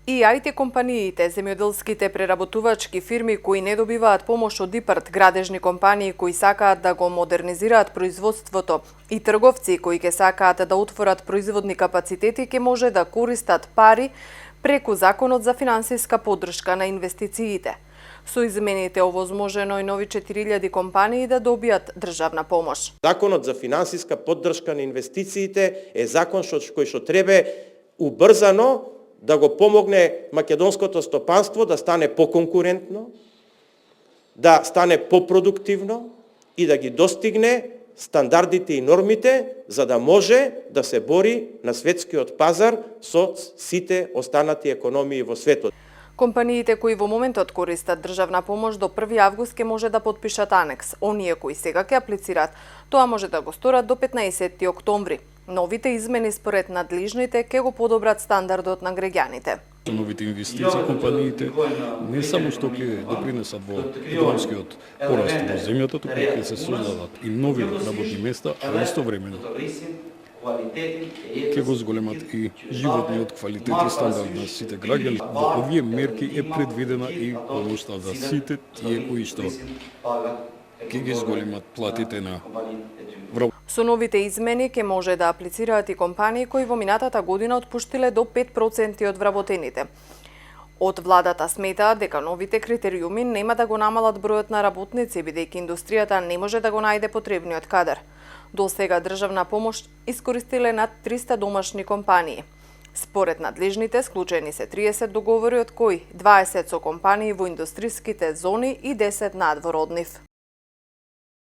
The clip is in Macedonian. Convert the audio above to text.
И IT компаниите, земјоделските преработувачки фирми кои не добиваат помош од ИПАРД, градежни компании кои сакаат да го модернизираат производството и трговци кои ќе сакаат да отворат производни капацитети ќе може да користат пари преку Законот за финансиска поддршка на инвестициите. Со измените овозможено и нови 4000 компании да добијат државна помош. Законот за финансиска поддршка на инвестициите е закон кој што треба убрзано да го помогне македонското стопанство да стане поконкурентно, да стане попродуктивно и да ги достигне стандардите и нормите, за да може да се бори на светскиот пазар со сите останати економии во светот. Компаниите кои во моментот користат државна помош до 1 август ќе може да потпишат анекс. Оние кои сега ќе аплицираат, тоа може да го сторат до 15 октомври. Новите измени според надлежните ќе го подобрат стандардот на граѓаните. Новите инвестиции компаниите не само што ќе допринесат во економскиот пораст во земјата, туку ќе се создадат и нови работни места, а истовремено ќе го зголемат и животниот квалитет и стандард на сите граѓани. Во овие мерки е предвидена и помошта за сите тие кои што ќе ги зголемат платите на вработените. Со новите измени ќе може да аплицираат и компании кои во минатата година отпуштиле до 5% од вработените. Од владата сметаат дека новите критериуми нема да го намалат бројот на работници, бидејќи индустријата не може да го најде потребниот кадар. До сега државна помош искористиле над 300 домашни компании. Според надлежните, склучени се 30 договори, од кои 20 со компании во индустриските зони и 10 надвор од нив.